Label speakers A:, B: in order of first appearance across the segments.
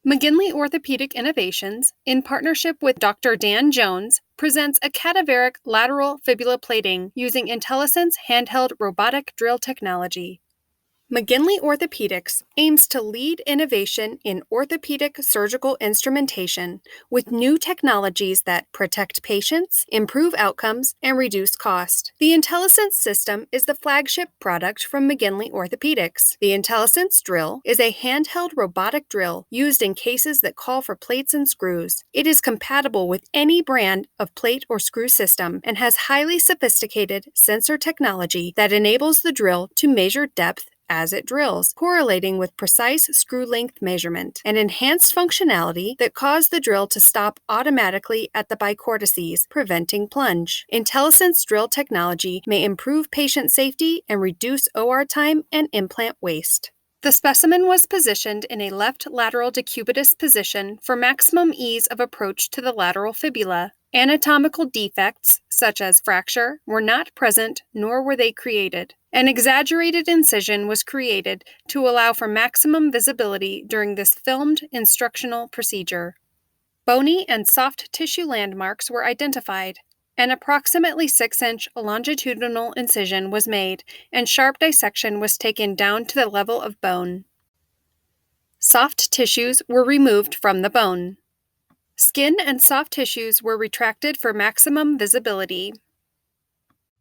A: McGinley Orthopedic Innovations, in partnership with Dr. Dan Jones, presents a cadaveric lateral fibula plating using IntelliSense HandHeld Robotic Drill Technology. McGinley Orthopedics aims to lead innovation in orthopedic surgical instrumentation with new technologies that protect patients, improve outcomes, and reduce cost. The IntelliSense system is the flagship product from McGinley Orthopedics. The IntelliSense drill is a handheld robotic drill used in cases that call for plates and screws. It is compatible with any brand of plate or screw system and has highly sophisticated sensor technology that enables the drill to measure depth as it drills, correlating with precise screw length measurement, and enhanced functionality that cause the drill to stop automatically at the bicortices, preventing plunge. IntelliSense drill technology may improve patient safety and reduce OR time and implant waste. The specimen was positioned in a left lateral decubitus position for maximum ease of approach to the lateral fibula. Anatomical defects, such as fracture, were not present nor were they created. An exaggerated incision was created to allow for maximum visibility during this filmed instructional procedure. Bony and soft tissue landmarks were identified. An approximately 6-inch longitudinal incision was made, and sharp dissection was taken down to the level of bone. Soft tissues were removed from the bone. Skin and soft tissues were retracted for maximum visibility.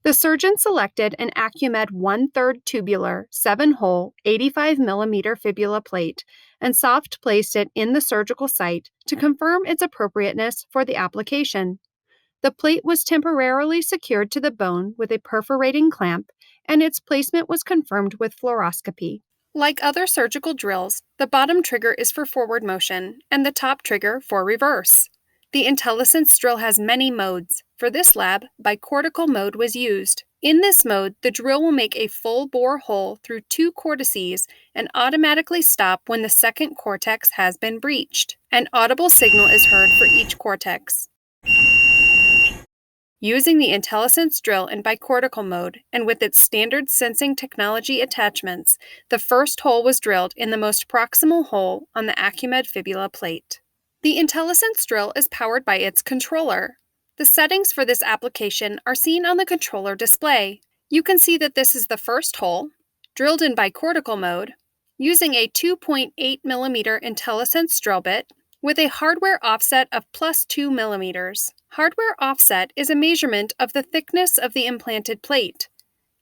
A: The surgeon selected an Acumed 1/3 tubular, 7-hole, 85 mm fibula plate and soft placed it in the surgical site to confirm its appropriateness for the application. The plate was temporarily secured to the bone with a perforating clamp, and its placement was confirmed with fluoroscopy. Like other surgical drills, the bottom trigger is for forward motion and the top trigger for reverse. The IntelliSense drill has many modes. For this lab, bicortical mode was used. In this mode, the drill will make a full bore hole through 2 cortices and automatically stop when the second cortex has been breached. An audible signal is heard for each cortex. Using the IntelliSense drill in bicortical mode and with its standard sensing technology attachments, the first hole was drilled in the most proximal hole on the Acumed fibula plate. The IntelliSense drill is powered by its controller. The settings for this application are seen on the controller display. You can see that this is the first hole, drilled in bicortical mode, using a 2.8 mm IntelliSense drill bit with a hardware offset of +2 mm. Hardware offset is a measurement of the thickness of the implanted plate.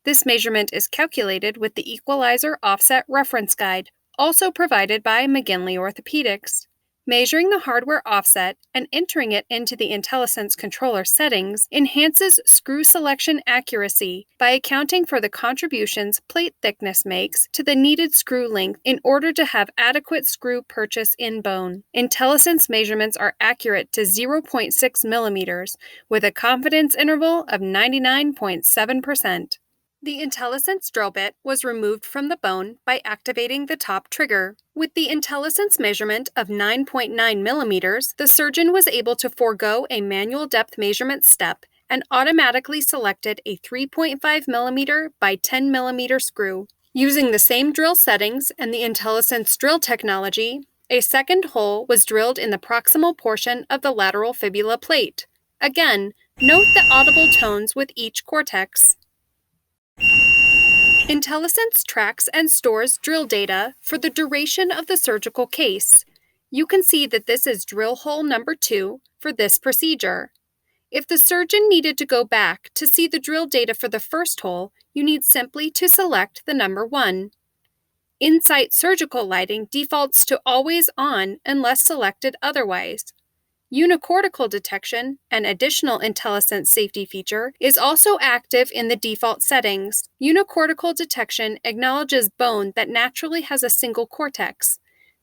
A: This measurement is calculated with the Equalizer Offset Reference Guide, also provided by McGinley Orthopedics. Measuring the hardware offset and entering it into the IntelliSense controller settings enhances screw selection accuracy by accounting for the contributions plate thickness makes to the needed screw length in order to have adequate screw purchase in bone. IntelliSense measurements are accurate to 0.6 millimeters with a confidence interval of 99.7%. The IntelliSense drill bit was removed from the bone by activating the top trigger. With the IntelliSense measurement of 9.9 millimeters, the surgeon was able to forego a manual depth measurement step and automatically selected a 3.5 millimeter by 10 millimeter screw. Using the same drill settings and the IntelliSense drill technology, a second hole was drilled in the proximal portion of the lateral fibula plate. Again, note the audible tones with each cortex. IntelliSense tracks and stores drill data for the duration of the surgical case. You can see that this is drill hole number 2 for this procedure. If the surgeon needed to go back to see the drill data for the first hole, you need simply to select the number 1. In-site surgical lighting defaults to always on unless selected otherwise. Unicortical detection, an additional IntelliSense safety feature, is also active in the default settings. Unicortical detection acknowledges bone that naturally has a single cortex.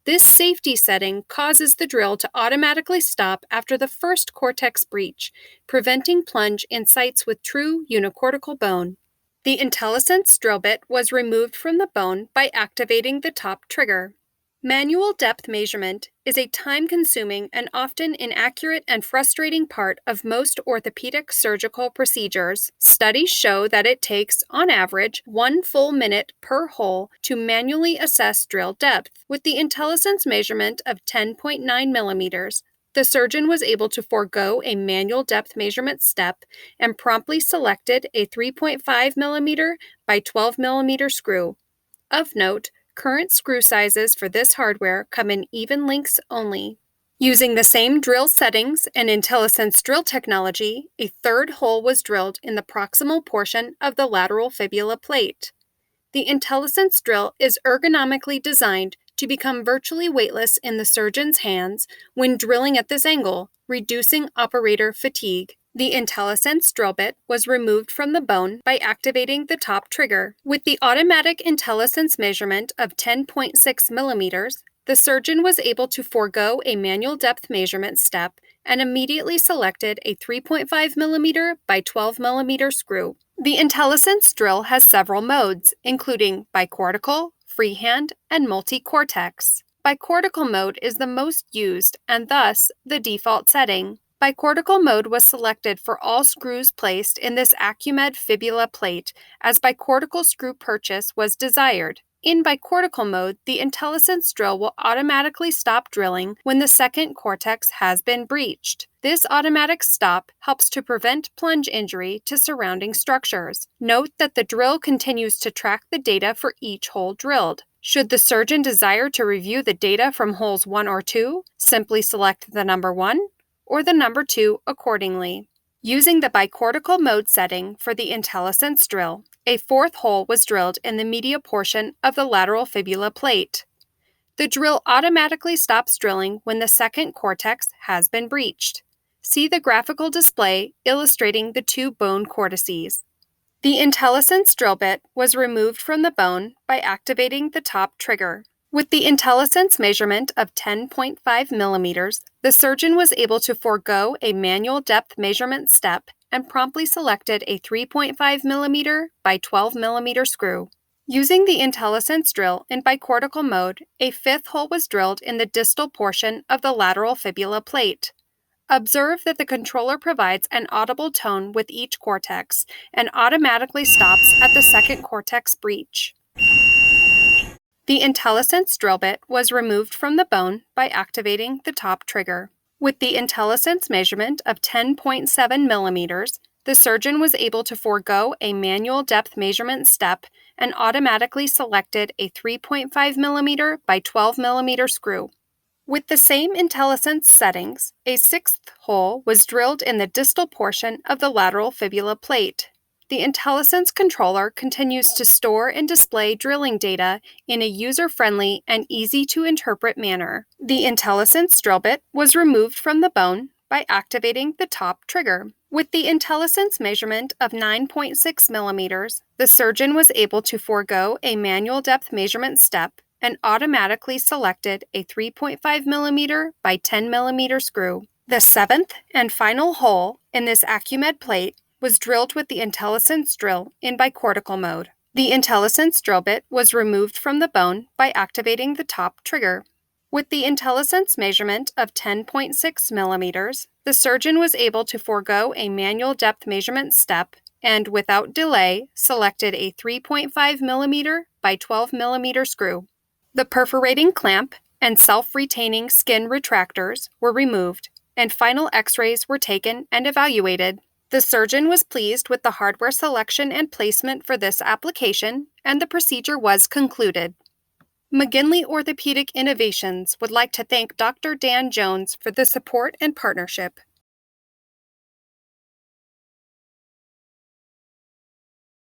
A: This safety setting causes the drill to automatically stop after the first cortex breach, preventing plunge in sites with true unicortical bone. The IntelliSense drill bit was removed from the bone by activating the top trigger. Manual depth measurement is a time-consuming and often inaccurate and frustrating part of most orthopedic surgical procedures. Studies show that it takes, on average, 1 full minute per hole to manually assess drill depth. With the IntelliSense measurement of 10.9 millimeters, the surgeon was able to forego a manual depth measurement step and promptly selected a 3.5 millimeter by 12 millimeter screw. Of note, current screw sizes for this hardware come in even lengths only. Using the same drill settings and IntelliSense drill technology, a third hole was drilled in the proximal portion of the lateral fibula plate. The IntelliSense drill is ergonomically designed to become virtually weightless in the surgeon's hands when drilling at this angle, reducing operator fatigue. The IntelliSense drill bit was removed from the bone by activating the top trigger. With the automatic IntelliSense measurement of 10.6 millimeters, the surgeon was able to forego a manual depth measurement step and immediately selected a 3.5 millimeter by 12 millimeter screw. The IntelliSense drill has several modes, including bicortical, freehand, and multi-cortex. Bicortical mode is the most used and thus the default setting. Bicortical mode was selected for all screws placed in this Acumed fibula plate as bicortical screw purchase was desired. In bicortical mode, the IntelliSense drill will automatically stop drilling when the second cortex has been breached. This automatic stop helps to prevent plunge injury to surrounding structures. Note that the drill continues to track the data for each hole drilled. Should the surgeon desire to review the data from holes 1 or 2, simply select the number 1 or the number 2 accordingly. Using the bicortical mode setting for the IntelliSense drill, a fourth hole was drilled in the media portion of the lateral fibula plate. The drill automatically stops drilling when the second cortex has been breached. See the graphical display illustrating the two bone cortices. The IntelliSense drill bit was removed from the bone by activating the top trigger. With the IntelliSense measurement of 10.5 millimeters, the surgeon was able to forego a manual depth measurement step and promptly selected a 3.5 millimeter by 12 millimeter screw. Using the IntelliSense drill in bicortical mode, a fifth hole was drilled in the distal portion of the lateral fibula plate. Observe that the controller provides an audible tone with each cortex and automatically stops at the second cortex breach. The IntelliSense drill bit was removed from the bone by activating the top trigger. With the IntelliSense measurement of 10.7 millimeters, the surgeon was able to forego a manual depth measurement step and automatically selected a 3.5 millimeter by 12 millimeter screw. With the same IntelliSense settings, a sixth hole was drilled in the distal portion of the lateral fibula plate. The IntelliSense controller continues to store and display drilling data in a user-friendly and easy-to-interpret manner. The IntelliSense drill bit was removed from the bone by activating the top trigger. With the IntelliSense measurement of 9.6 millimeters, the surgeon was able to forego a manual depth measurement step and automatically selected a 3.5 millimeter by 10 millimeter screw. The seventh and final hole in this Acumed plate was drilled with the IntelliSense drill in bicortical mode. The IntelliSense drill bit was removed from the bone by activating the top trigger. With the IntelliSense measurement of 10.6 millimeters, the surgeon was able to forego a manual depth measurement step and, without delay, selected a 3.5 millimeter by 12 millimeter screw. The perforating clamp and self-retaining skin retractors were removed, and final X-rays were taken and evaluated. The surgeon was pleased with the hardware selection and placement for this application, and the procedure was concluded. McGinley Orthopedic Innovations would like to thank Dr. Dan Jones for the support and partnership.